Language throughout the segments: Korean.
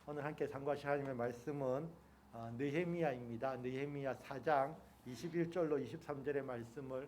오늘 함께 상고하실 하나님의 말씀은 느헤미야입니다. 느헤미야 4장 21절로 23절의 말씀을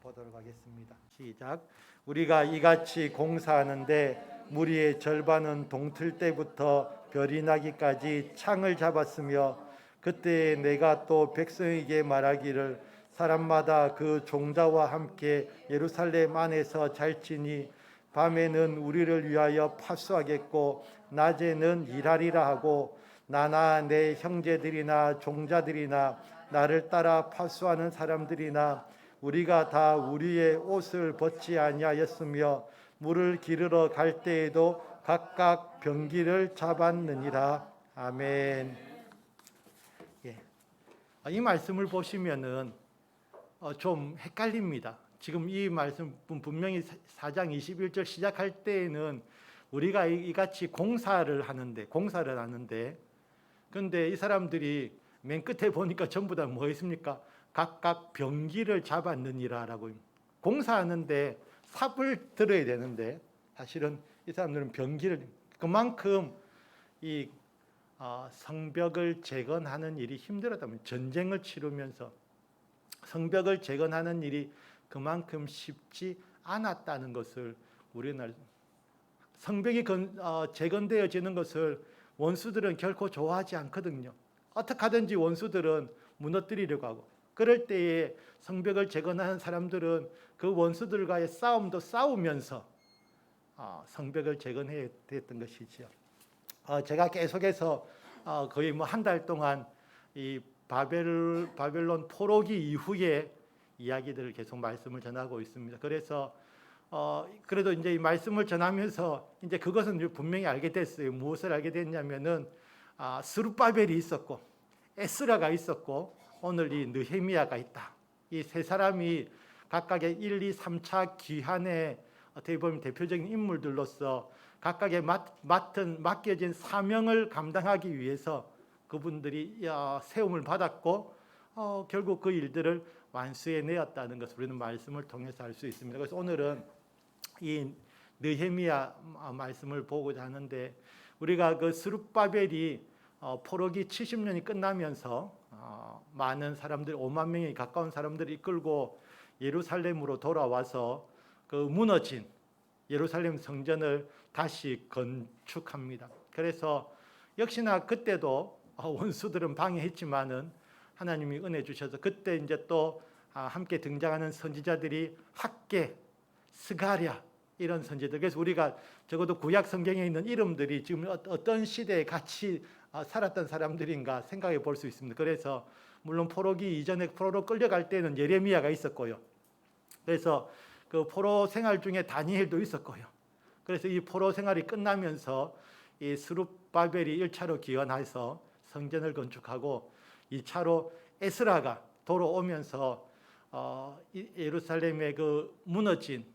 보도록 하겠습니다. 시작. 우리가 이같이 공사하는데 무리의 절반은 동틀 때부터 별이 나기까지 창을 잡았으며 그때 내가 또 백성에게 말하기를 사람마다 그 종자와 함께 예루살렘 안에서 잘지니 밤에는 우리를 위하여 파수하겠고 낮에는 일하리라 하고 나나 내 형제들이나 종자들이나 나를 따라 파수하는 사람들이나 우리가 다 우리의 옷을 벗지 아니하였으며 물을 기르러 갈 때에도 각각 병기를 잡았느니라. 아멘. 예. 이 말씀을 보시면은 좀 헷갈립니다. 지금 이 말씀 분명히 4장 21절 시작할 때에는 우리가 이같이 공사를 하는데 근데 이 사람들이 맨 끝에 보니까 전부 다 뭐 있습니까? 각각 병기를 잡았느니라라고. 공사하는데 삽을 들어야 되는데 사실은 이 사람들은 병기를, 그만큼 이 성벽을 재건하는 일이 힘들었다면, 전쟁을 치르면서 성벽을 재건하는 일이 그만큼 쉽지 않았다는 것을, 우리는 성벽이 재건되어지는 것을 원수들은 결코 좋아하지 않거든요. 어떻게 하든지 원수들은 무너뜨리려고 하고, 그럴 때에 성벽을 재건하는 사람들은 그 원수들과의 싸움도 싸우면서 성벽을 재건해야 됐던 것이죠. 제가 계속해서 거의 뭐 한 달 동안 이 바벨론 포로기 이후에 이야기들을 계속 말씀을 전하고 있습니다. 그래서 그래도 이제 이 말씀을 전하면서 이제 그것은 분명히 알게 됐어요. 무엇을 알게 됐냐면은 스룹바벨이 있었고 에스라가 있었고 오늘 이 느헤미야가 있다. 이 세 사람이 각각의 1, 2, 3차 귀환의 어떻게 보면 대표적인 인물들로서 각각의 맡겨진 사명을 감당하기 위해서 그분들이 세움을 받았고 결국 그 일들을 완수해내었다는 것을 우리는 말씀을 통해서 알 수 있습니다. 그래서 오늘은 이 느헤미야 말씀을 보고자 하는데, 우리가 그 스룹바벨이 포로기 70년이 끝나면서 많은 사람들, 5만 명이 가까운 사람들을 이끌고 예루살렘으로 돌아와서 그 무너진 예루살렘 성전을 다시 건축합니다. 그래서 역시나 그때도 원수들은 방해했지만은 하나님이 은혜 주셔서 그때 이제 또 함께 등장하는 선지자들이 학개, 스가랴 이런 선지자들. 그래서 우리가 적어도 구약 성경에 있는 이름들이 지금 어떤 시대에 같이 살았던 사람들인가 생각해 볼 수 있습니다. 그래서 물론 포로기 이전에 포로로 끌려갈 때는 예레미야가 있었고요. 그래서 그 포로 생활 중에 다니엘도 있었고요. 그래서 이 포로 생활이 끝나면서 이 스룹바벨이 1차로 기원해서 성전을 건축하고 2차로 에스라가 돌아오면서 예루살렘의 그 무너진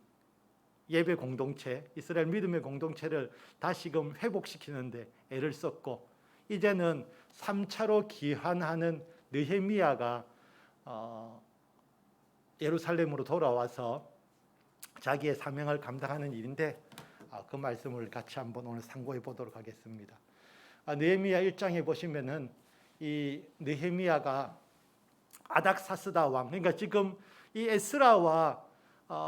예배 공동체, 이스라엘 믿음의 공동체를 다시금 회복시키는데 애를 썼고, 이제는 3차로 기환하는 느헤미야가 예루살렘으로 돌아와서 자기의 사명을 감당하는 일인데 그 말씀을 같이 한번 오늘 상고해 보도록 하겠습니다. 느헤미야 1장에 보시면은 이 느헤미야가 아닥사스다 왕, 그러니까 지금 이 에스라와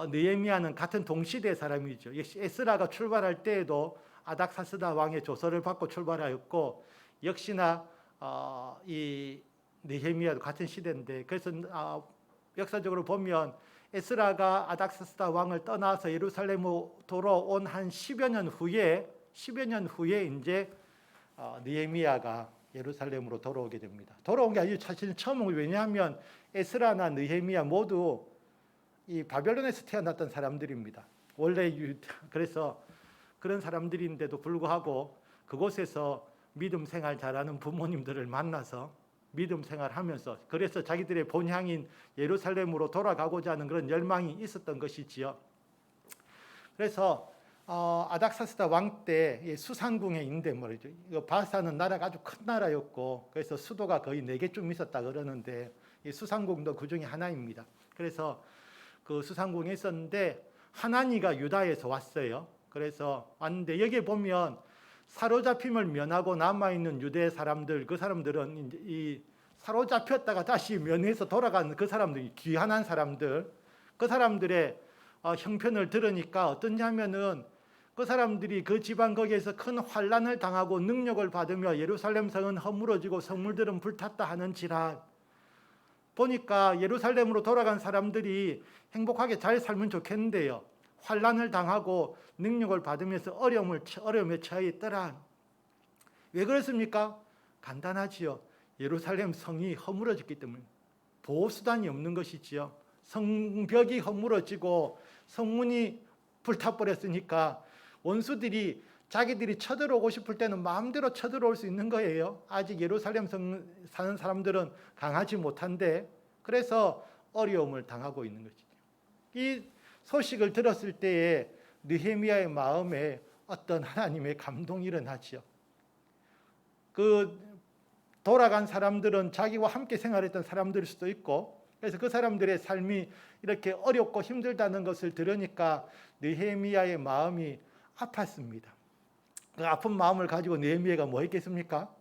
느헤미야는 같은 동시대 사람이죠. 에스라가 출발할 때에도 아닥사스다 왕의 조서를 받고 출발하였고, 역시나 이 느헤미야도 같은 시대인데, 그래서 역사적으로 보면 에스라가 아닥사스다 왕을 떠나서 예루살렘으로 돌아온 한 10여 년 후에 이제 느헤미야가 예루살렘으로 돌아오게 됩니다. 돌아온 게 아주 사실은 처음은, 왜냐하면 에스라나 느헤미야 모두 이 바벨론에서 태어났던 사람들입니다. 원래 그래서 그런 사람들인데도 불구하고 그곳에서 믿음 생활 잘하는 부모님들을 만나서 믿음 생활하면서, 그래서 자기들의 본향인 예루살렘으로 돌아가고자 하는 그런 열망이 있었던 것이지요. 그래서 아닥사스다 왕 때 수상궁에 있는데 말이죠. 바사는 나라가 아주 큰 나라였고, 그래서 수도가 거의 4개쯤 있었다 그러는데 이 수상궁도 그 중에 하나입니다. 그래서 그 수상궁에 있었는데 하나니가 유다에서 왔어요. 그래서 왔는데 여기에 보면 사로잡힘을 면하고 남아있는 유대 사람들, 그 사람들은 이제 이 사로잡혔다가 다시 면해서 돌아가는 그 사람들이 귀환한 사람들, 그 사람들의 형편을 들으니까 어떠냐면은 그 사람들이 그 지방 거기에서 큰 환난을 당하고 능력을 받으며 예루살렘 성은 허물어지고 성물들은 불탔다 하는지라, 보니까 예루살렘으로 돌아간 사람들이 행복하게 잘 살면 좋겠는데요, 환난을 당하고 능력을 받으면서 어려움에 처해 있더라. 왜 그렇습니까? 간단하지요. 예루살렘 성이 허물어졌기 때문에, 보호수단이 없는 것이지요. 성벽이 허물어지고 성문이 불타버렸으니까 원수들이 자기들이 쳐들어오고 싶을 때는 마음대로 쳐들어올 수 있는 거예요. 아직 예루살렘 성 사는 사람들은 강하지 못한데, 그래서 어려움을 당하고 있는 것이죠. 이 소식을 들었을 때에 느헤미야의 마음에 어떤 하나님의 감동이 일어나지요. 그 돌아간 사람들은 자기와 함께 생활했던 사람들일 수도 있고, 그래서 그 사람들의 삶이 이렇게 어렵고 힘들다는 것을 들으니까 느헤미야의 마음이 아팠습니다. 그 아픈 마음을 가지고 느헤미야가 뭐 했겠습니까?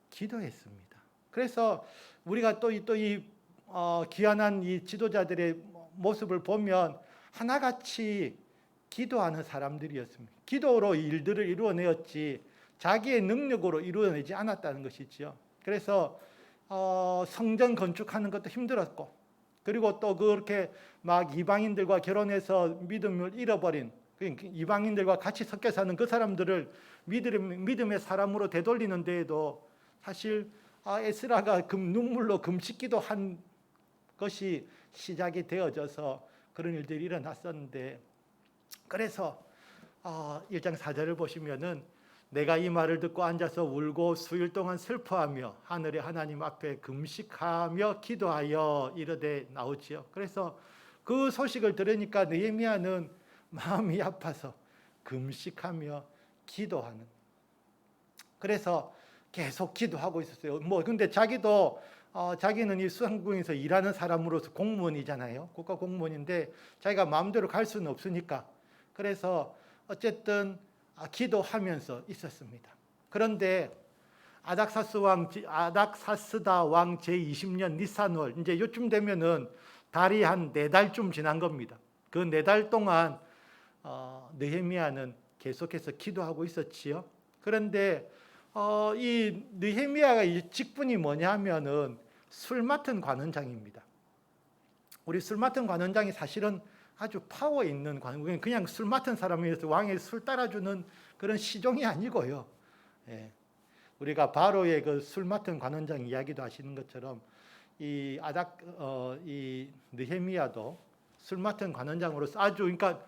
기도했습니다. 그래서 우리가 또 이 귀환한 이 지도자들의 모습을 보면 하나같이 기도하는 사람들이었습니다. 기도로 일들을 이루어내었지 자기의 능력으로 이루어내지 않았다는 것이지요. 그래서 성전 건축하는 것도 힘들었고, 그리고 또 그렇게 막 이방인들과 결혼해서 믿음을 잃어버린, 이방인들과 같이 섞여 사는 그 사람들을 믿음의 사람으로 되돌리는 데에도 사실 에스라가 눈물로 금식기도 한 것이 시작이 되어져서 그런 일들이 일어났었는데, 그래서 1장 4절을 보시면은 내가 이 말을 듣고 앉아서 울고 수일 동안 슬퍼하며 하늘의 하나님 앞에 금식하며 기도하여 이르되 나오지요. 그래서 그 소식을 들으니까 느헤미야는 마음이 아파서 금식하며 기도하는, 그래서 계속 기도하고 있었어요. 근데 자기도 자기는 이 수상궁에서 일하는 사람으로서 공무원이잖아요. 국가 공무원인데 자기가 마음대로 갈 수는 없으니까, 그래서 어쨌든 기도하면서 있었습니다. 그런데 아닥사스다 왕 제20년 니산월, 이제 요쯤 되면은 달이 한 4달쯤 지난 겁니다. 그 4달 동안 느헤미야는 계속해서 기도하고 있었지요. 그런데 이 느헤미야가 이 직분이 뭐냐면은 술 맡은 관원장입니다. 우리 술 맡은 관원장이 사실은 아주 파워 있는 관원, 그냥 술 맡은 사람이어서 왕의 술 따라주는 그런 시종이 아니고요. 예. 우리가 바로의 그 술 맡은 관원장 이야기도 하시는 것처럼 이 느헤미야도 술 맡은 관원장으로서 아주, 그러니까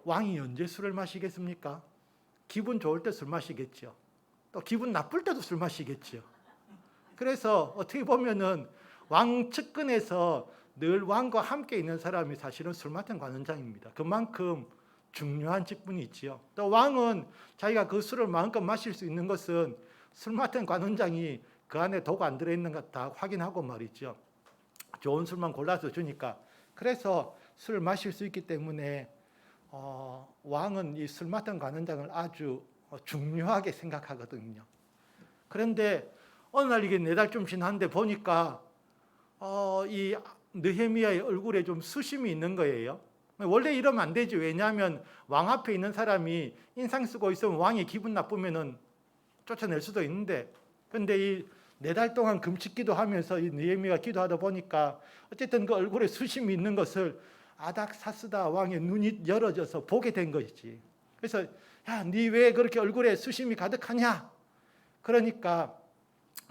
왕이 언제 술을 마시겠습니까? 기분 좋을 때 술 마시겠죠. 또 기분 나쁠 때도 술 마시겠죠. 그래서 어떻게 보면은 왕 측근에서 늘 왕과 함께 있는 사람이 사실은 술 맡은 관원장입니다. 그만큼 중요한 직분이 있지요. 또 왕은 자기가 그 술을 마음껏 마실 수 있는 것은 술 맡은 관원장이 그 안에 독 안 들어있는가 다 확인하고 말이죠. 좋은 술만 골라서 주니까. 그래서 술을 마실 수 있기 때문에 왕은 이 술 맡은 관원장을 아주 중요하게 생각하거든요. 그런데 어느 날 이게 4달쯤 지났는데 보니까 이 느헤미야의 얼굴에 좀 수심이 있는 거예요. 원래 이러면 안 되지. 왜냐하면 왕 앞에 있는 사람이 인상 쓰고 있으면 왕이 기분 나쁘면은 쫓아낼 수도 있는데, 근데 이 4달 동안 금식기도 하면서 이 느헤미야가 기도하다 보니까 어쨌든 그 얼굴에 수심이 있는 것을 아닥사스다 왕의 눈이 열어져서 보게 된 것이지. 그래서 야, 네 왜 그렇게 얼굴에 수심이 가득하냐? 그러니까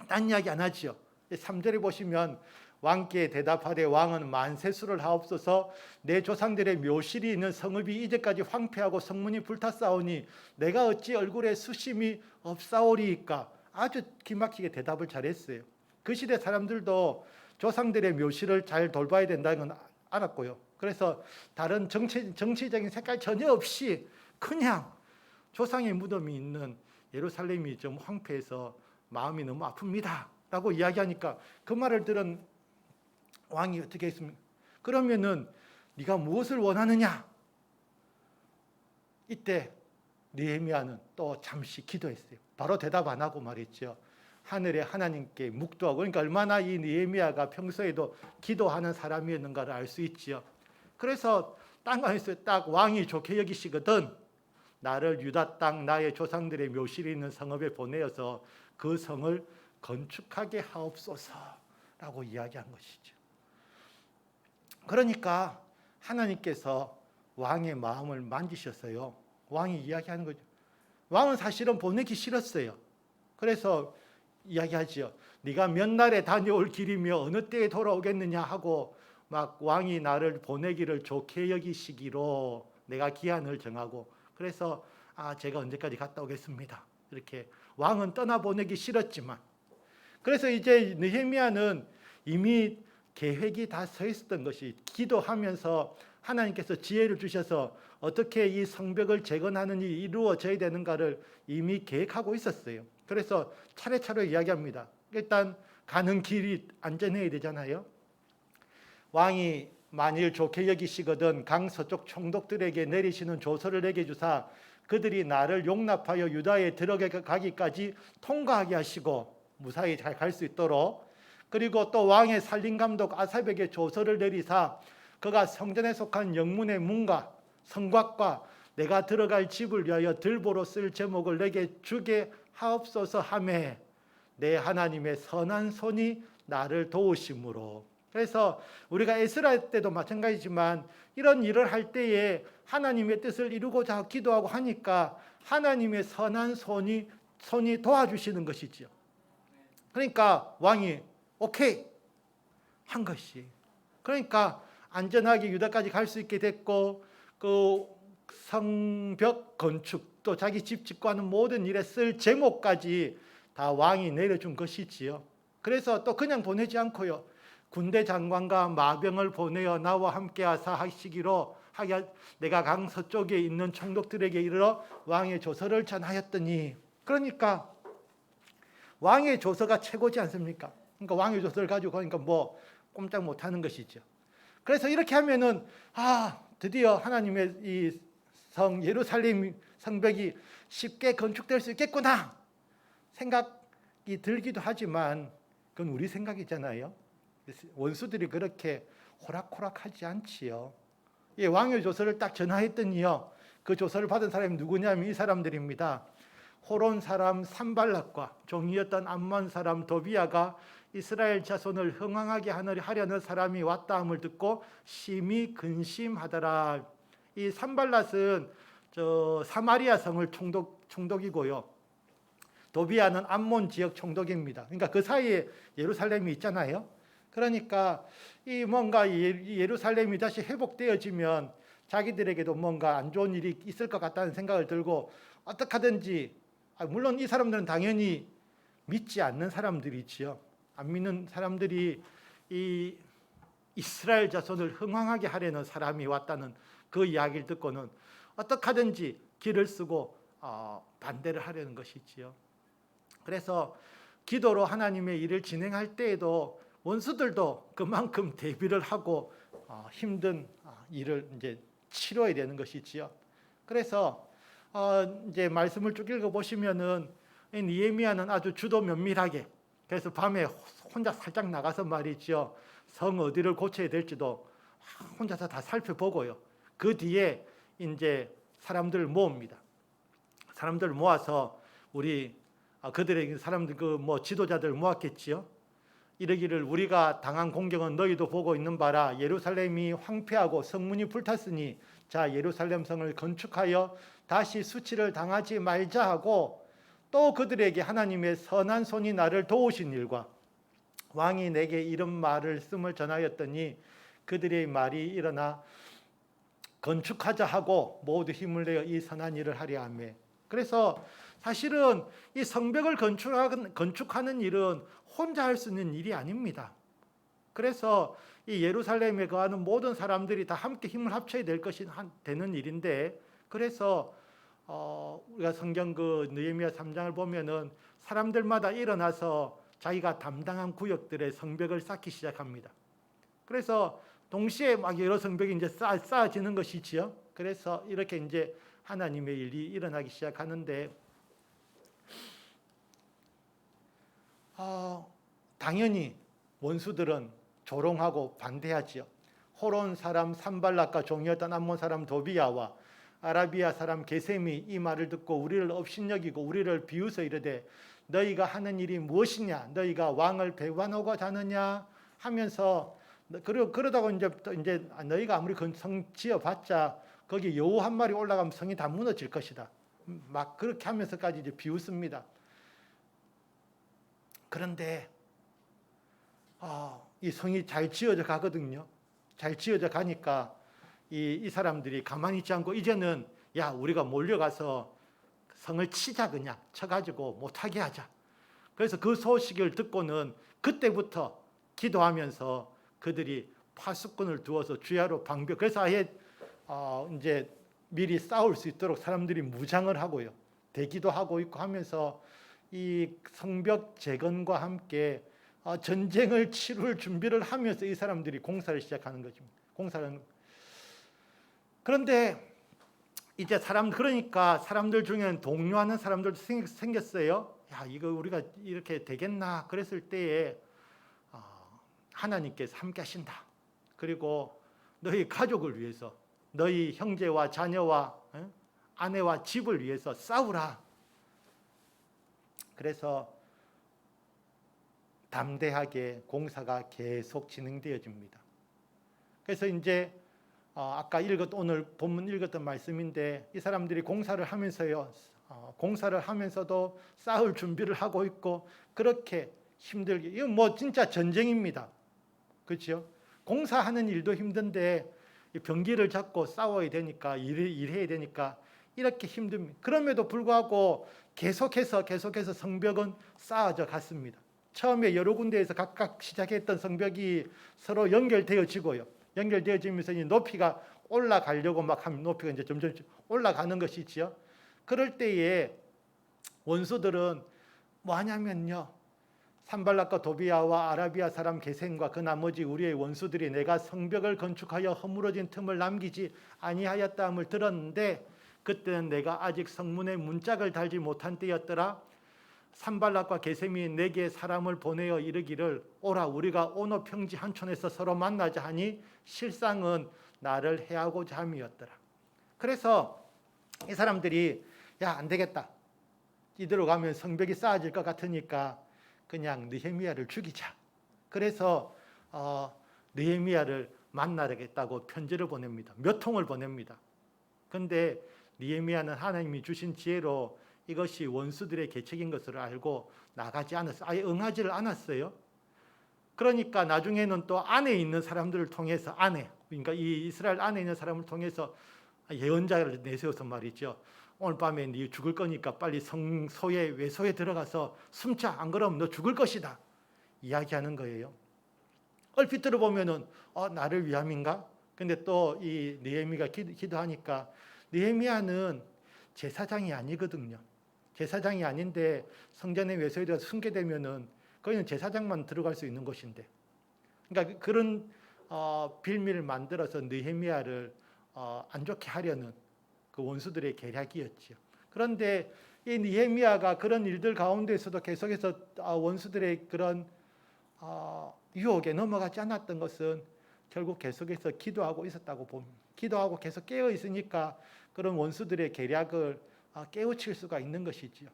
딴 이야기 안 하지요. 3절에 보시면 왕께 대답하되 왕은 만세수를 하옵소서. 내 조상들의 묘실이 있는 성읍이 이제까지 황폐하고 성문이 불탔사오니 내가 어찌 얼굴에 수심이 없사오리이까. 아주 기막히게 대답을 잘했어요. 그 시대 사람들도 조상들의 묘실을 잘 돌봐야 된다는 건 알았고요. 그래서 다른 정치적인 색깔 전혀 없이 그냥 조상의 무덤이 있는 예루살렘이 좀 황폐해서 마음이 너무 아픕니다 라고 이야기하니까 그 말을 들은 왕이 어떻게 했습니까? 그러면은 네가 무엇을 원하느냐? 이때 느헤미야는 또 잠시 기도했어요. 바로 대답 안 하고 말했죠. 하늘의 하나님께 묵도하고, 그러니까 얼마나 이 느헤미야가 평소에도 기도하는 사람이었는가를 알 수 있지요. 그래서 땅에서 딱 왕이 좋게 여기시거든 나를 유다 땅 나의 조상들의 묘실이 있는 성읍에 보내어서 그 성을 건축하게 하옵소서라고 이야기한 것이죠. 그러니까 하나님께서 왕의 마음을 만지셨어요. 왕이 이야기하는 거죠. 왕은 사실은 보내기 싫었어요. 그래서 이야기하지요. 네가 몇 날에 다녀올 길이며 어느 때에 돌아오겠느냐 하고 막 왕이 나를 보내기를 좋게 여기시기로 내가 기한을 정하고, 그래서 제가 언제까지 갔다 오겠습니다. 이렇게 왕은 떠나보내기 싫었지만, 그래서 이제 느헤미야는 이미 계획이 다 서 있었던 것이, 기도하면서 하나님께서 지혜를 주셔서 어떻게 이 성벽을 재건하는 일이 이루어져야 되는가를 이미 계획하고 있었어요. 그래서 차례차례 이야기합니다. 일단 가는 길이 안전해야 되잖아요. 왕이 만일 좋게 여기시거든 강 서쪽 총독들에게 내리시는 조서를 내게 주사 그들이 나를 용납하여 유다에 들어가기까지 통과하게 하시고 무사히 잘 갈 수 있도록, 그리고 또 왕의 살림감독 아삽에게 조서를 내리사 그가 성전에 속한 영문의 문과 성곽과 내가 들어갈 집을 위하여 들보로 쓸 제목을 내게 주게 하옵소서 하매 내 하나님의 선한 손이 나를 도우심으로. 그래서 우리가 에스라 때도 마찬가지지만 이런 일을 할 때에 하나님의 뜻을 이루고자 기도하고 하니까 하나님의 선한 손이 도와주시는 것이지요. 그러니까 왕이 오케이 한 것이, 그러니까 안전하게 유다까지 갈 수 있게 됐고, 그 성벽 건축 또 자기 집 짓고 하는 모든 일에 쓸 제목까지 다 왕이 내려준 것이지요. 그래서 또 그냥 보내지 않고요, 군대 장관과 마병을 보내어 나와 함께 하시기로 내가 강 서쪽에 있는 총독들에게 이르러 왕의 조서를 전하였더니, 그러니까 왕의 조서가 최고지 않습니까? 그러니까 왕의 조서를 가지고 가니까 뭐 꼼짝 못하는 것이죠. 그래서 이렇게 하면은 드디어 하나님의 이 성 예루살렘 성벽이 쉽게 건축될 수 있겠구나 생각이 들기도 하지만 그건 우리 생각이잖아요. 원수들이 그렇게 호락호락하지 않지요. 왕의 조서를 딱 전하했더니요, 그 조서를 받은 사람이 누구냐면 이 사람들입니다. 호론 사람 산발락과 종이었던 암몬 사람 도비야가 이스라엘 자손을 흥왕하게 하려는 사람이 왔다함을 듣고 심히 근심하더라. 이 산발락은 사마리아 성을 총독이고요, 도비야는 암몬 지역 총독입니다. 그러니까 그 사이에 예루살렘이 있잖아요. 그러니까 이 뭔가 예루살렘이 다시 회복되어지면 자기들에게도 뭔가 안 좋은 일이 있을 것 같다는 생각을 들고 어떻게 하든지, 물론 이 사람들은 당연히 믿지 않는 사람들이지요. 안 믿는 사람들이 이 이스라엘 자손을 흥왕하게 하려는 사람이 왔다는 그 이야기를 듣고는 어떻게 하든지 길을 쓰고 반대를 하려는 것이지요. 그래서 기도로 하나님의 일을 진행할 때에도 원수들도 그만큼 대비를 하고 힘든 일을 이제 치러야 되는 것이지요. 그래서 이제 말씀을 쭉 읽어 보시면은 느헤미야는 아주 주도 면밀하게, 그래서 밤에 혼자 살짝 나가서 말이죠, 성 어디를 고쳐야 될지도 혼자서 다 살펴보고요. 그 뒤에 이제 사람들을 모읍니다. 사람들을 모아서 그들에게 사람들 지도자들 모았겠지요. 이르기를 우리가 당한 공경은 너희도 보고 있는 바라. 예루살렘이 황폐하고 성문이 불탔으니 자 예루살렘 성을 건축하여 다시 수치를 당하지 말자 하고, 또 그들에게 하나님의 선한 손이 나를 도우신 일과 왕이 내게 이런 말을 씀을 전하였더니 그들의 말이 일어나 건축하자 하고 모두 힘을 내어 이 선한 일을 하려 하며. 그래서 사실은 이 성벽을 건축하는 일은 혼자 할 수 있는 일이 아닙니다. 그래서 이 예루살렘에 거하는 모든 사람들이 다 함께 힘을 합쳐야 되는 일인데, 그래서 우리가 성경 느헤미야 3장을 보면은 사람들마다 일어나서 자기가 담당한 구역들의 성벽을 쌓기 시작합니다. 그래서 동시에 막 여러 성벽이 이제 쌓아지는 것이지요. 그래서 이렇게 이제 하나님의 일이 일어나기 시작하는데 당연히 원수들은 조롱하고 반대하지요. 호론 사람 산발락과 종이었던 암몬 사람 도비야와 아라비아 사람 게셈이 이 말을 듣고 우리를 업신여기고 우리를 비웃어 이르되 너희가 하는 일이 무엇이냐? 너희가 왕을 배반하고자 하느냐? 하면서 그러다가 이제 너희가 아무리 성 지어봤자 거기 여우 한 마리 올라가면 성이 다 무너질 것이다. 막 그렇게 하면서까지 이제 비웃습니다. 그런데 이 성이 잘 지어져 가거든요. 잘 지어져 가니까 이 사람들이 가만히 있지 않고 이제는 야 우리가 몰려가서 성을 치자 그냥 쳐가지고 못하게 하자. 그래서 그 소식을 듣고는 그때부터 기도하면서 그들이 파수꾼을 두어서 주야로 방벽. 그래서 아예 이제 미리 싸울 수 있도록 사람들이 무장을 하고요. 대기도 하고 있고 하면서 이 성벽 재건과 함께 전쟁을 치룰 준비를 하면서 이 사람들이 공사를 시작하는 거죠. 그런데 이제 그러니까 사람들 중에는 동요하는 사람들도 생겼어요. 야, 이거 우리가 이렇게 되겠나? 그랬을 때에 하나님께서 함께 하신다. 그리고 너희 가족을 위해서, 너희 형제와 자녀와 아내와 집을 위해서 싸우라. 그래서 담대하게 공사가 계속 진행되어집니다. 그래서 이제 아까 오늘 본문 읽었던 말씀인데 이 사람들이 공사를 하면서요, 공사를 하면서도 싸울 준비를 하고 있고 그렇게 힘들게, 이건 뭐 진짜 전쟁입니다. 그렇죠? 공사하는 일도 힘든데 병기를 잡고 싸워야 되니까 일해야 되니까 이렇게 힘듭니다. 그럼에도 불구하고 계속해서 성벽은 쌓아져 갔습니다. 처음에 여러 군데에서 각각 시작했던 성벽이 서로 연결되어지고요. 연결되어지면서 이 높이가 올라가려고 막 하면 높이가 이제 점점 올라가는 것이지요. 그럴 때에 원수들은 뭐 하냐면요. 산발락과 도비야와 아라비아 사람 게셈과 그 나머지 우리의 원수들이 내가 성벽을 건축하여 허물어진 틈을 남기지 아니하였다함을 들었는데 그때는 내가 아직 성문에 문짝을 달지 못한 때였더라. 산발락과 게셈이 내게 사람을 보내어 이르기를 오라 우리가 오노 평지 한촌에서 서로 만나자 하니 실상은 나를 해하고자 함이었더라. 그래서 이 사람들이 야 안 되겠다. 이대로 가면 성벽이 쌓아질 것 같으니까 그냥 느헤미야를 죽이자. 그래서 느헤미야를 만나겠다고 편지를 보냅니다. 몇 통을 보냅니다. 그런데 느헤미야는 하나님이 주신 지혜로 이것이 원수들의 계책인 것을 알고 나가지 않았어요. 아예 응하지를 않았어요. 그러니까 나중에는 또 안에 있는 사람들을 통해서 그러니까 이 이스라엘 안에 있는 사람을 통해서 예언자를 내세워서 말이죠. 오늘 밤에 네 죽을 거니까 빨리 성소에 외소에 들어가서 숨자. 안 그러면 너 죽을 것이다. 이야기하는 거예요. 얼핏 들어보면은 나를 위함인가? 근데 또 이 느헤미야가 기도하니까 느헤미야는 제사장이 아니거든요. 제사장이 아닌데 성전에 외소에 들어가서 숨게 되면은 거기는 제사장만 들어갈 수 있는 곳인데. 그러니까 그런 빌미를 만들어서 느헤미야를 안 좋게 하려는 그 원수들의 계략이었죠. 그런데 이 느헤미야가 그런 일들 가운데서도 계속해서 원수들의 그런 유혹에 넘어가지 않았던 것은 결국 계속해서 기도하고 있었다고 봅니다. 기도하고 계속 깨어 있으니까 그런 원수들의 계략을 깨우칠 수가 있는 것이지요.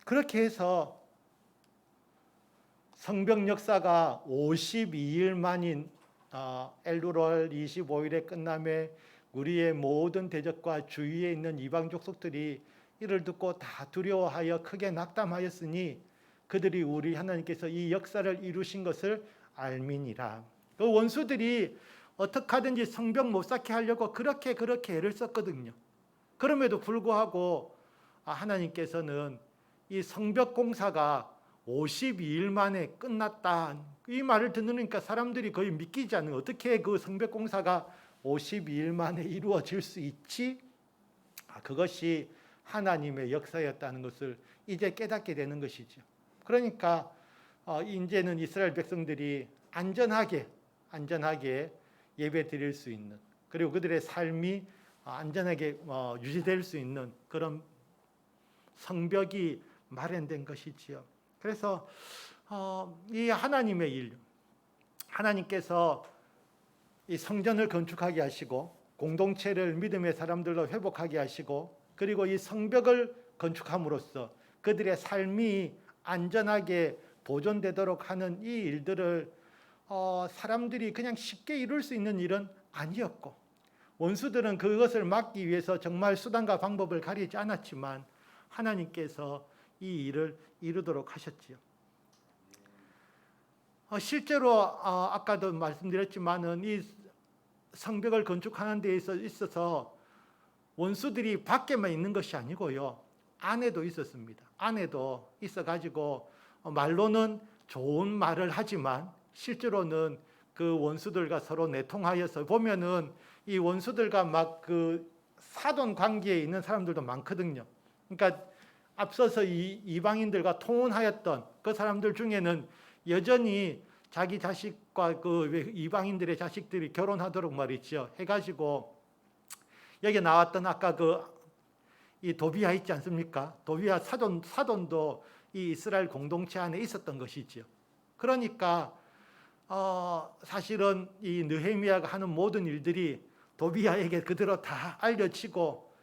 그렇게 해서 성벽 역사가 52일 만인 엘루월 25일에 끝남에 우리의 모든 대적과 주위에 있는 이방 족속들이 이를 듣고 다 두려워하여 크게 낙담하였으니 그들이 우리 하나님께서 이 역사를 이루신 것을 알미니라. 그 원수들이 어떻게 하든지 성벽 못 쌓게 하려고 그렇게 애를 썼거든요. 그럼에도 불구하고 하나님께서는 이 성벽 공사가 52일 만에 끝났다. 이 말을 듣으니까 사람들이 거의 믿기지 않는, 어떻게 그 성벽 공사가 52일 만에 이루어질 수 있지? 그것이 하나님의 역사였다는 것을 이제 깨닫게 되는 것이죠. 그러니까 이제는 이스라엘 백성들이 안전하게 예배 드릴 수 있는, 그리고 그들의 삶이 안전하게 유지될 수 있는 그런 성벽이 마련된 것이지요. 그래서 이 하나님의 일, 하나님께서 이 성전을 건축하게 하시고 공동체를 믿음의 사람들로 회복하게 하시고 그리고 이 성벽을 건축함으로써 그들의 삶이 안전하게 보존되도록 하는 이 일들을 사람들이 그냥 쉽게 이룰 수 있는 일은 아니었고 원수들은 그것을 막기 위해서 정말 수단과 방법을 가리지 않았지만 하나님께서 이 일을 이루도록 하셨지요. 실제로 아까도 말씀드렸지만은 이 성벽을 건축하는 데 있어서 원수들이 밖에만 있는 것이 아니고요. 안에도 있었습니다. 안에도 있어가지고 말로는 좋은 말을 하지만 실제로는 그 원수들과 서로 내통하여서 보면은 이 원수들과 막 그 사돈 관계에 있는 사람들도 많거든요. 그러니까 앞서서 이방인들과 통혼하였던 그 사람들 중에는 여전히 자기 자식과 그 이방인들의 자식들이 결혼하도록 말이죠. 해가지고 여기 나왔던 아까 이 도비아 있지 않습니까? 도비아 사돈도 이 이스라엘 공동체 안에 있었던 것이죠. 그러니까 사실은 이 느헤미야가 하는 모든 일들이 도비아에게 그대로 다 알려지고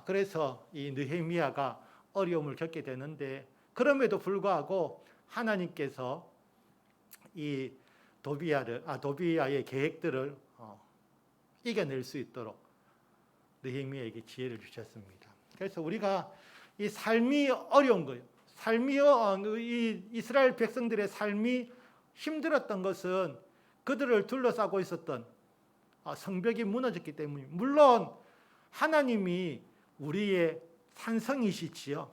그래서 이 느헤미야가 어려움을 겪게 되는데 그럼에도 불구하고 하나님께서 이 도비아의 계획들을 이겨낼 수 있도록 느헤미야에게 지혜를 주셨습니다. 그래서 우리가 이 삶이 어려운 거예요. 이 이스라엘 백성들의 삶이 힘들었던 것은 그들을 둘러싸고 있었던 성벽이 무너졌기 때문입니다. 물론 하나님이 우리의 산성이시지요.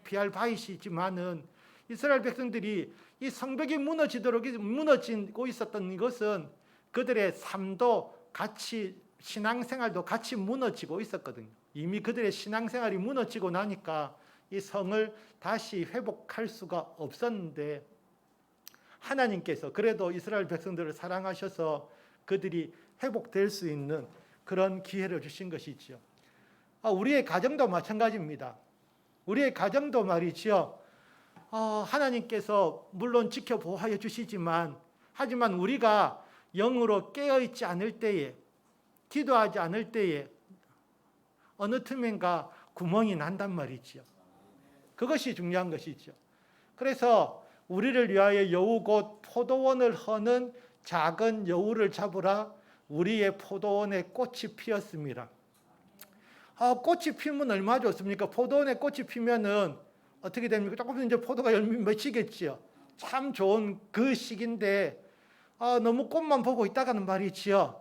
피할 바이시지만은 이스라엘 백성들이 이 성벽이 무너지고 있었던 것은 그들의 삶도 같이 신앙생활도 같이 무너지고 있었거든요. 이미 그들의 신앙생활이 무너지고 나니까 이 성을 다시 회복할 수가 없었는데 하나님께서 그래도 이스라엘 백성들을 사랑하셔서 그들이 회복될 수 있는 그런 기회를 주신 것이죠. 우리의 가정도 마찬가지입니다. 우리의 가정도 말이죠. 하나님께서 물론 지켜보호하여 주시지만 하지만 우리가 영으로 깨어있지 않을 때에 기도하지 않을 때에 어느 틈엔가 구멍이 난단 말이죠. 그것이 중요한 것이죠. 그래서 우리를 위하여 여우 곧 포도원을 허는 작은 여우를 잡으라 우리의 포도원에 꽃이 피었습니다. 꽃이 피면 얼마나 좋습니까? 포도원에 꽃이 피면은 어떻게 됩니까? 조금 있으면 이제 포도가 열매 맺히겠지요. 참 좋은 그 시기인데 너무 꽃만 보고 있다가는 말이지요.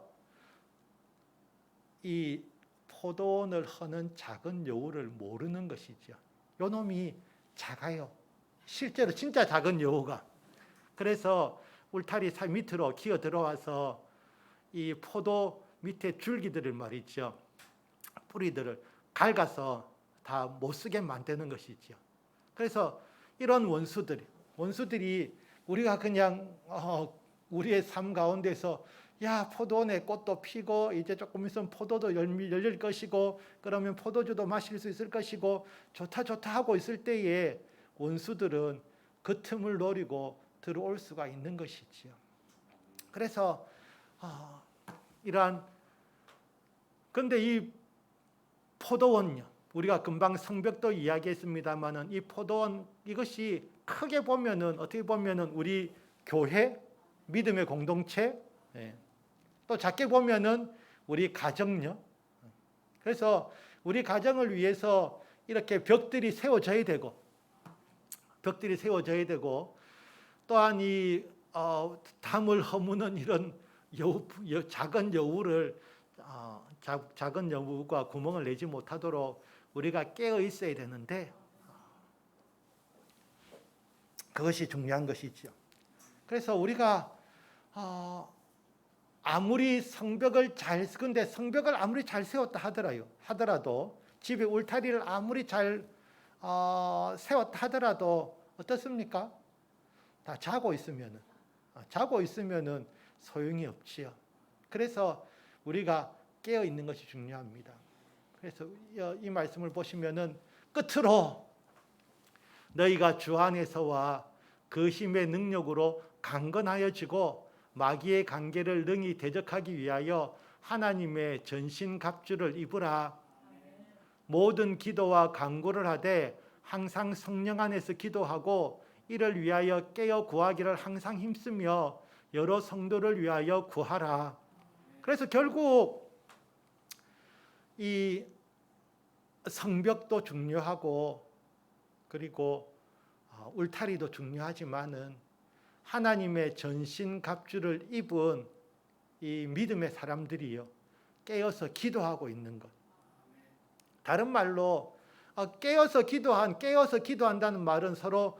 이 포도원을 허는 작은 여우를 모르는 것이죠. 요 놈이 작아요. 실제로 진짜 작은 여우가. 그래서 울타리 밑으로 기어 들어와서 이 포도 밑에 줄기들을 말이죠. 뿌리들을 갉아서 다 못 쓰게 만드는 것이죠. 그래서 이런 원수들이 우리가 그냥 우리의 삶 가운데서 야 포도원에 꽃도 피고 이제 조금 있으면 포도도 열릴 것이고 그러면 포도주도 마실 수 있을 것이고 좋다 하고 있을 때에 원수들은 그 틈을 노리고 들어올 수가 있는 것이지요. 그래서 그런데 이 포도원요. 우리가 금방 성벽도 이야기했습니다만은 이 포도원 이것이 크게 보면은 어떻게 보면은 우리 교회 믿음의 공동체 또 작게 보면은 우리 가정요. 그래서 우리 가정을 위해서 이렇게 벽들이 세워져야 되고 또한 이 담을 허무는 이런 작은 여우를 작은 여우가 구멍을 내지 못하도록 우리가 깨어 있어야 되는데 그것이 중요한 것이죠. 그래서 우리가 아무리 성벽을 아무리 잘 세웠다 하더라도 집에 울타리를 아무리 잘 세웠다 하더라도 어떻습니까? 다 자고 있으면은 소용이 없지요. 그래서 우리가 깨어 있는 것이 중요합니다. 그래서 이 말씀을 보시면은 끝으로 너희가 주 안에서와 그 힘의 능력으로 강건하여지고 마귀의 관계를 능히 대적하기 위하여 하나님의 전신갑주를 입으라. 모든 기도와 간구를 하되 항상 성령 안에서 기도하고 이를 위하여 깨어 구하기를 항상 힘쓰며 여러 성도를 위하여 구하라. 그래서 결국 이 성벽도 중요하고 그리고 울타리도 중요하지만은 하나님의 전신갑주를 입은 이 믿음의 사람들이요 깨어서 기도하고 있는 것. 다른 말로 깨어서 기도한다는 말은 서로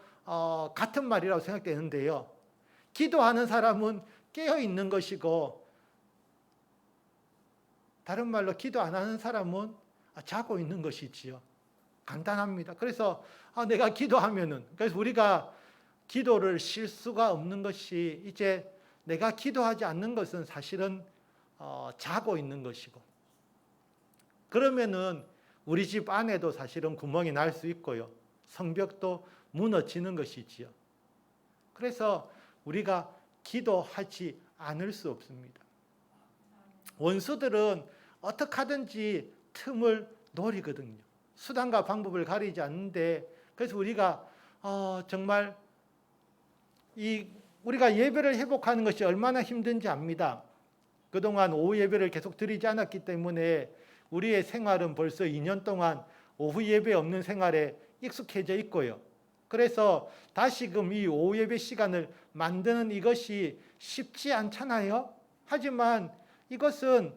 같은 말이라고 생각되는데요. 기도하는 사람은 깨어 있는 것이고 다른 말로 기도 안 하는 사람은 자고 있는 것이지요. 간단합니다. 그래서 내가 기도하면은 그래서 우리가 기도를 쉴 수가 없는 것이 이제 내가 기도하지 않는 것은 사실은 자고 있는 것이고 그러면은 우리 집 안에도 사실은 구멍이 날 수 있고요. 성벽도 무너지는 것이지요. 그래서 우리가 기도하지 않을 수 없습니다. 원수들은 어떻게 하든지 틈을 노리거든요. 수단과 방법을 가리지 않는데 그래서 우리가 정말 우리가 예배를 회복하는 것이 얼마나 힘든지 압니다. 그동안 오후 예배를 계속 드리지 않았기 때문에 우리의 생활은 벌써 2년 동안 오후 예배 없는 생활에 익숙해져 있고요. 그래서 다시금 이 오후 예배 시간을 만드는 이것이 쉽지 않잖아요. 하지만 이것은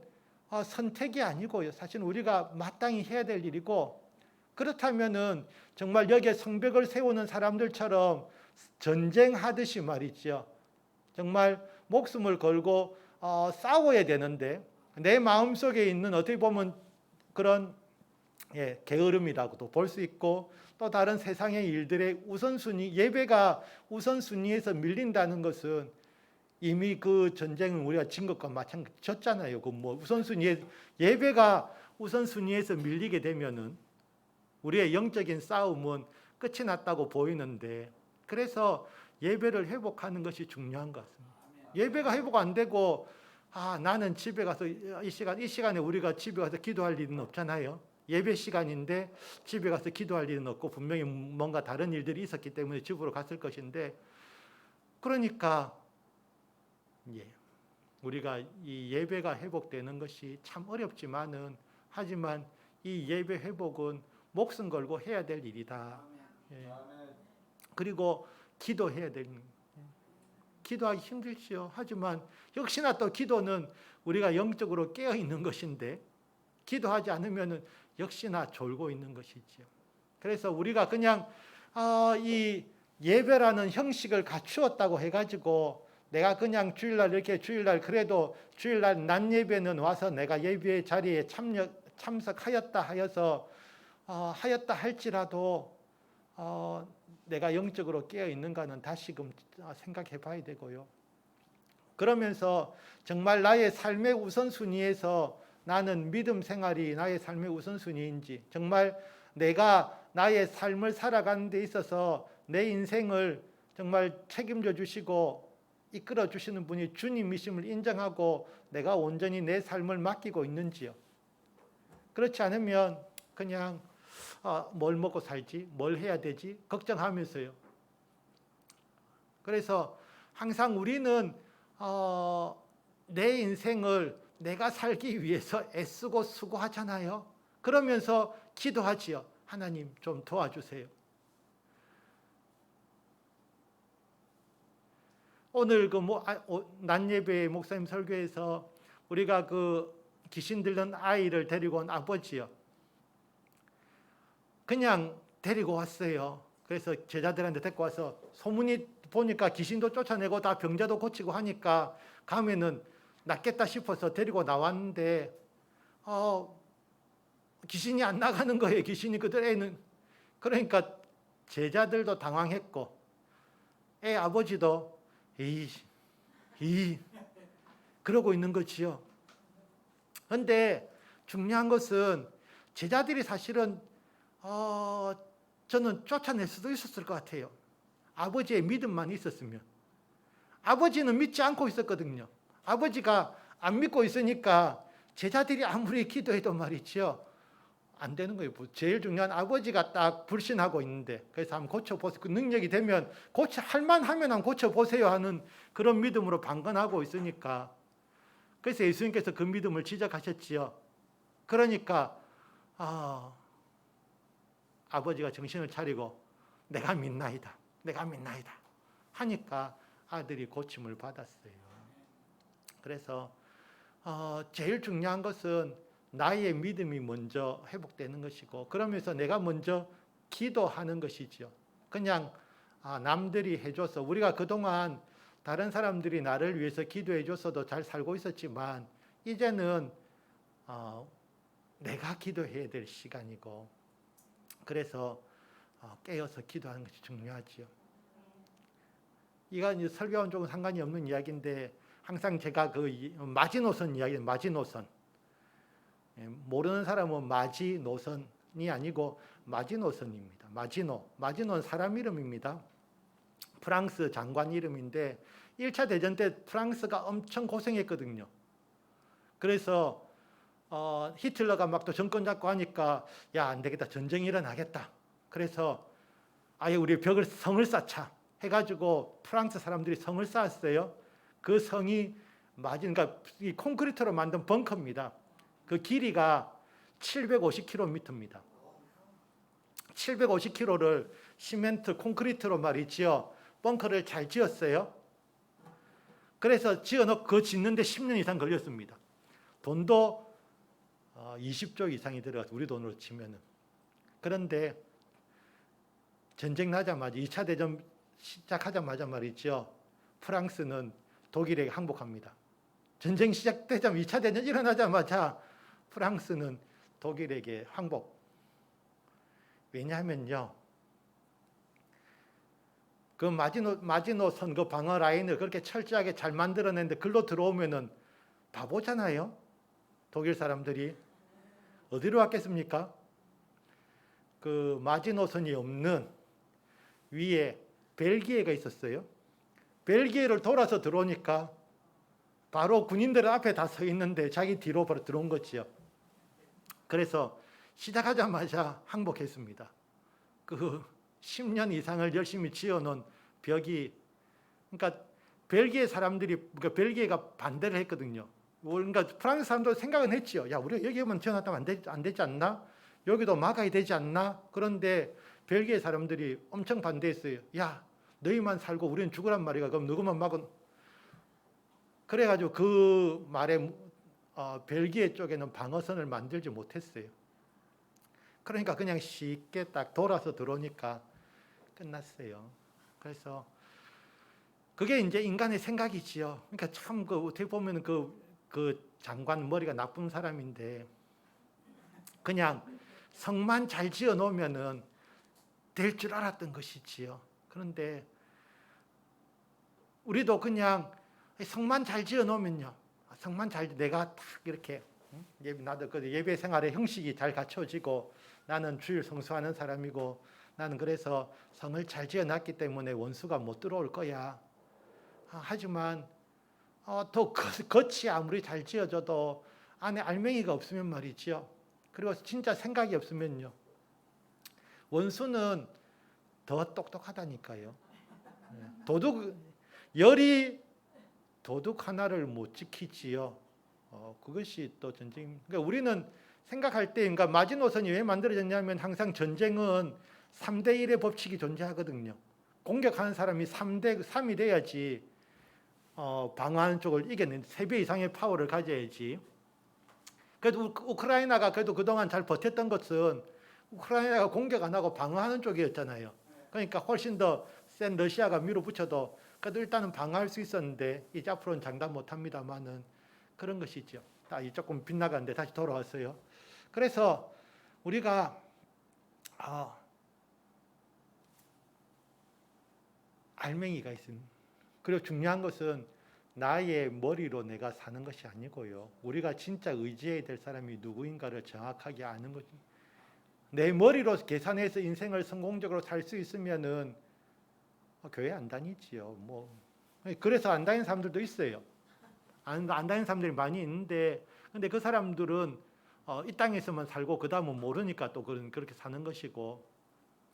선택이 아니고요. 사실 우리가 마땅히 해야 될 일이고 그렇다면은 정말 여기에 성벽을 세우는 사람들처럼 전쟁하듯이 말이죠. 정말 목숨을 걸고 싸워야 되는데 내 마음속에 있는 어떻게 보면 그런 게으름이라고도 볼 수 있고 또 다른 세상의 일들의 우선순위 예배가 우선순위에서 밀린다는 것은 이미 그 전쟁은 우리가 진 것과 마찬가지 졌잖아요. 그 뭐 우선순위에 예배가 우선순위에서 밀리게 되면은 우리의 영적인 싸움은 끝이 났다고 보이는데 그래서 예배를 회복하는 것이 중요한 것 같습니다. 예배가 회복 안 되고 나는 집에 가서 이 시간에 우리가 집에 가서 기도할 일은 없잖아요. 예배 시간인데 집에 가서 기도할 일은 없고 분명히 뭔가 다른 일들이 있었기 때문에 집으로 갔을 것인데 그러니까 우리가 이 예배가 회복되는 것이 참 어렵지만은 하지만 이 예배 회복은 목숨 걸고 해야 될 일이다. 그리고 기도해야 될 일. 기도하기 힘들지요. 하지만 역시나 또 기도는 우리가 영적으로 깨어 있는 것인데 기도하지 않으면은 역시나 졸고 있는 것이지요. 그래서 우리가 그냥 이 예배라는 형식을 갖추었다고 해가지고 내가 그냥 주일날 이렇게 주일날 그래도 주일날 낮 예배는 와서 내가 예배 자리에 참석하였다 하여서 하였다 할지라도 내가 영적으로 깨어 있는가는 다시금 생각해 봐야 되고요. 그러면서 정말 나의 삶의 우선순위에서 나는 믿음 생활이 나의 삶의 우선순위인지 정말 내가 나의 삶을 살아가는 데 있어서 내 인생을 정말 책임져 주시고 이끌어 주시는 분이 주님이심을 인정하고 내가 온전히 내 삶을 맡기고 있는지요. 그렇지 않으면 그냥 뭘 먹고 살지, 뭘 해야 되지 걱정하면서요. 그래서 항상 우리는 내 인생을 내가 살기 위해서 애쓰고 수고하잖아요. 그러면서 기도하지요. 하나님 좀 도와주세요. 오늘 낮 예배 목사님 설교에서 우리가 그 귀신 들린 아이를 데리고 온 아버지요. 그냥 데리고 왔어요. 그래서 제자들한테 데리고 와서 소문이 보니까 귀신도 쫓아내고 다 병자도 고치고 하니까 가면은 낫겠다 싶어서 데리고 나왔는데 귀신이 안 나가는 거예요. 귀신이 그들 애는. 그러니까 제자들도 당황했고 애 아버지도 그러고 있는 거지요. 그런데 중요한 것은 제자들이 사실은 저는 쫓아낼 수도 있었을 것 같아요. 아버지의 믿음만 있었으면. 아버지는 믿지 않고 있었거든요. 아버지가 안 믿고 있으니까 제자들이 아무리 기도해도 말이죠, 안 되는 거예요. 제일 중요한 아버지가 딱 불신하고 있는데, 그래서 한번 고쳐보세요. 그 능력이 되면 할만하면 한번 고쳐보세요 하는 그런 믿음으로 방관하고 있으니까, 그래서 예수님께서 그 믿음을 지적하셨지요. 그러니까 아버지가 정신을 차리고 내가 믿나이다, 내가 믿나이다 하니까 아들이 고침을 받았어요. 그래서 제일 중요한 것은 나의 믿음이 먼저 회복되는 것이고, 그러면서 내가 먼저 기도하는 것이죠. 그냥 남들이 해줘서, 우리가 그동안 다른 사람들이 나를 위해서 기도해 줬어도 잘 살고 있었지만 이제는 내가 기도해야 될 시간이고, 그래서 깨어서 기도하는 것이 중요하지요. 이건 설교와는 조금 상관이 없는 이야기인데, 항상 제가 그 마지노선 이야기, 마지노선. 모르는 사람은 마지노선이 아니고 마지노선입니다. 마지노는 사람 이름입니다. 프랑스 장관 이름인데 1차 대전 때 프랑스가 엄청 고생했거든요. 그래서 히틀러가 막 또 정권 잡고 하니까 야, 안 되겠다, 전쟁이 일어나겠다. 그래서 아예 우리 성을 쌓자 해가지고 프랑스 사람들이 성을 쌓았어요. 그 성이 그러니까 이 콘크리트로 만든 벙커입니다. 그 길이가 750km입니다. 750km를 시멘트, 콘크리트로 말이지요, 벙커를 잘 지었어요. 그래서 지어놓고 그 짓는데 10년 이상 걸렸습니다. 돈도 20조 이상이 들어가서 우리 돈으로 치면은. 그런데 전쟁 나자마자 2차 대전 시작하자마자 말이죠, 프랑스는 독일에게 항복합니다. 전쟁 시작되자마자 2차 대전 일어나자마자 프랑스는 독일에게 항복. 왜냐하면요, 그 마지노선 그 방어 라인을 그렇게 철저하게 잘 만들어냈는데 글로 들어오면은 바보잖아요. 독일 사람들이 어디로 왔겠습니까? 그 마지노선이 없는 위에 벨기에가 있었어요. 벨기에를 돌아서 들어오니까 바로 군인들 앞에 다 서 있는데 자기 뒤로 바로 들어온 거지요. 그래서 시작하자마자 항복했습니다. 그 10년 이상을 열심히 지어놓은 벽이, 그러니까 벨기에 사람들이, 그러니까 벨기에가 반대를 했거든요. 그러니까 프랑스 사람도 생각은 했지요. 야, 우리가 여기만 지어놨다면 안 되지 않나? 여기도 막아야 되지 않나? 그런데 벨기에 사람들이 엄청 반대했어요. 야, 너희만 살고 우리는 죽으란 말이야. 그럼 누구만 막은? 그래가지고 그 말에 벨기에 쪽에는 방어선을 만들지 못했어요. 그러니까 그냥 쉽게 딱 돌아서 들어오니까 끝났어요. 그래서 그게 이제 인간의 생각이지요. 그러니까 참 어떻게 보면 그 장관 머리가 나쁜 사람인데, 그냥 성만 잘 지어 놓으면은 될 줄 알았던 것이지요. 그런데 우리도 그냥 성만 잘 지어 놓으면요, 성만 잘, 내가 딱 이렇게 나도 그 예배 생활의 형식이 잘 갖춰지고 나는 주일 성수하는 사람이고 나는 그래서 성을 잘 지어놨기 때문에 원수가 못 들어올 거야. 하지만 또 겉이 아무리 잘 지어져도 안에 알맹이가 없으면 말이죠. 그리고 진짜 생각이 없으면요, 원수는 더 똑똑하다니까요. 열이 도둑 하나를 못 지키지요. 그것이 또 전쟁. 그러니까 우리는 생각할 때, 그러니까 마지노선이 왜 만들어졌냐면 항상 전쟁은 3대 1의 법칙이 존재하거든요. 공격하는 사람이 3이 돼야지 방어하는 쪽을 이겨낸 3배 이상의 파워를 가져야지. 그래도 우크라이나가 그래도 그동안 잘 버텼던 것은 우크라이나가 공격 안 하고 방어하는 쪽이었잖아요. 그러니까 훨씬 더 센 러시아가 밀어붙여도 그래도 일단은 방어할 수 있었는데, 이제 앞으로는 장담 못합니다만은 그런 것이죠. 조금 빗나가는데 다시 돌아왔어요. 그래서 우리가 알맹이가 있습니다. 그리고 중요한 것은 나의 머리로 내가 사는 것이 아니고요. 우리가 진짜 의지해야 될 사람이 누구인가를 정확하게 아는 거지. 내 머리로 계산해서 인생을 성공적으로 살 수 있으면은 교회 안 다니지요. 뭐 그래서 안 다니는 사람들도 있어요. 안 다니는 사람들이 많이 있는데, 근데 그 사람들은 이 땅에서만 살고 그 다음은 모르니까 또 그렇게 사는 것이고.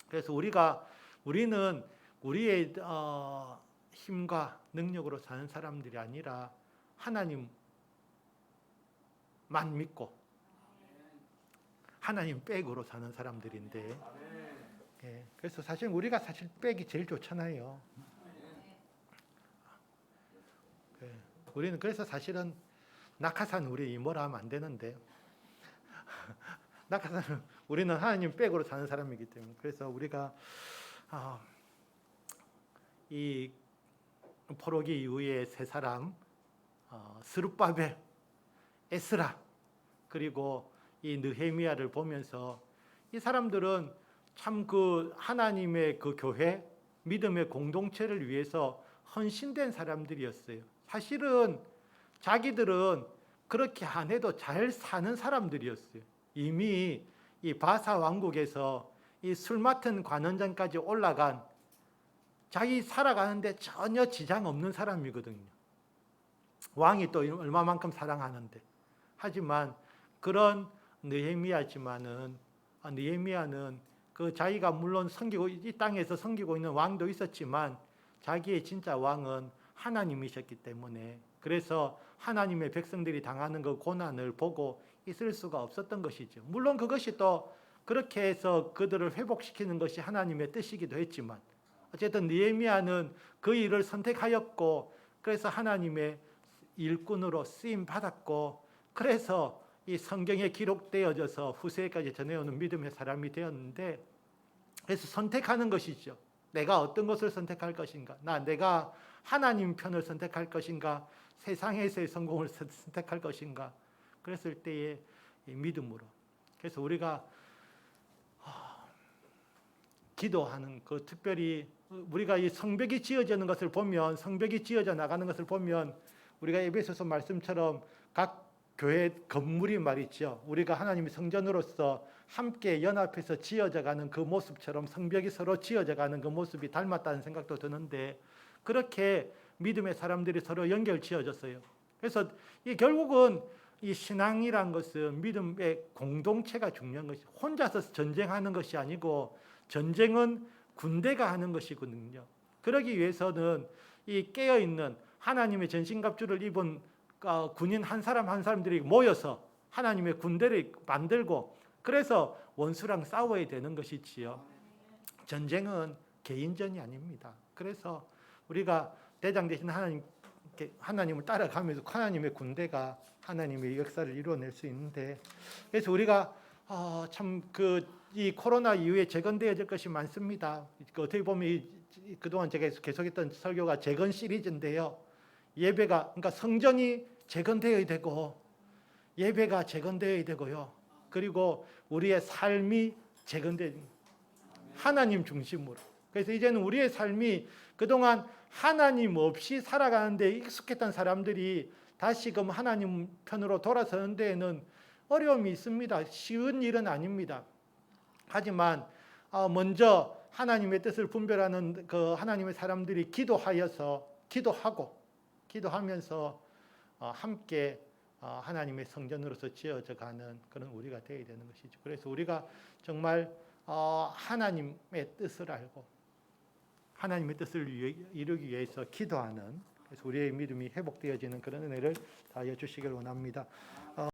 그래서 우리는 우리의 힘과 능력으로 사는 사람들이 아니라 하나님만 믿고 하나님 백으로 사는 사람들인데, 예, 그래서 사실 우리가 백이 제일 좋잖아요. 예, 우리는 그래서 사실은 낙하산 우리 뭐라 하면 안 되는데 낙하산은 우리는 하나님 백으로 사는 사람이기 때문에, 그래서 우리가 이 포로기 이후에 세 사람, 스룹바벨, 에스라, 그리고 이 느헤미야를 보면서 이 사람들은 참 그 하나님의 그 교회, 믿음의 공동체를 위해서 헌신된 사람들이었어요. 사실은 자기들은 그렇게 안 해도 잘 사는 사람들이었어요. 이미 이 바사 왕국에서 이 술 맡은 관원장까지 올라간, 자기 살아가는데 전혀 지장 없는 사람이거든요. 왕이 또 얼마만큼 사랑하는데. 하지만 그런 느헤미야는 그 자기가 물론 섬기고 이 땅에서 섬기고 있는 왕도 있었지만 자기의 진짜 왕은 하나님이셨기 때문에, 그래서 하나님의 백성들이 당하는 그 고난을 보고 있을 수가 없었던 것이죠. 물론 그것이 또 그렇게 해서 그들을 회복시키는 것이 하나님의 뜻이기도 했지만, 어쨌든 느헤미야는 그 일을 선택하였고, 그래서 하나님의 일꾼으로 쓰임 받았고, 그래서 이 성경에 기록되어져서 후세까지 전해오는 믿음의 사람이 되었는데, 그래서 선택하는 것이죠. 내가 어떤 것을 선택할 것인가? 내가 하나님 편을 선택할 것인가? 세상에서의 성공을 선택할 것인가? 그랬을 때의 믿음으로. 그래서 우리가 기도하는 그, 특별히 우리가 이 성벽이 지어지는 것을 보면, 성벽이 지어져 나가는 것을 보면, 우리가 에베소서 말씀처럼 각 교회 건물이 말이죠, 우리가 하나님의 성전으로서 함께 연합해서 지어져가는 그 모습처럼 성벽이 서로 지어져가는 그 모습이 닮았다는 생각도 드는데, 그렇게 믿음의 사람들이 서로 연결 지어졌어요. 그래서 이 결국은 이 신앙이란 것은 믿음의 공동체가 중요한 것이, 혼자서 전쟁하는 것이 아니고 전쟁은 군대가 하는 것이거든요. 그러기 위해서는 이 깨어있는 하나님의 전신갑주를 입은 군인 한 사람 한 사람들이 모여서 하나님의 군대를 만들고, 그래서 원수랑 싸워야 되는 것이지요. 전쟁은 개인전이 아닙니다. 그래서 우리가 대장 되신 하나님을 따라가면서 하나님의 군대가 하나님의 역사를 이루어낼 수 있는데, 그래서 우리가 참 이 코로나 이후에 재건되어질 것이 많습니다. 어떻게 보면 그동안 제가 계속했던 설교가 재건 시리즈인데요. 예배가, 그러니까 성전이 재건되어야 되고, 예배가 재건되어야 되고요. 그리고 우리의 삶이 재건되어야 됩니다. 하나님 중심으로. 그래서 이제는 우리의 삶이 그동안 하나님 없이 살아가는데 익숙했던 사람들이 다시금 하나님 편으로 돌아서는 데에는 어려움이 있습니다. 쉬운 일은 아닙니다. 하지만 먼저 하나님의 뜻을 분별하는 그 하나님의 사람들이 기도하면서 함께 하나님의 성전으로서 지어져 가는 그런 우리가 되어야 되는 것이죠. 그래서 우리가 정말 하나님의 뜻을 알고 하나님의 뜻을 이루기 위해서 기도하는, 그래서 우리의 믿음이 회복되어지는 그런 은혜를 다하여 주시길 원합니다.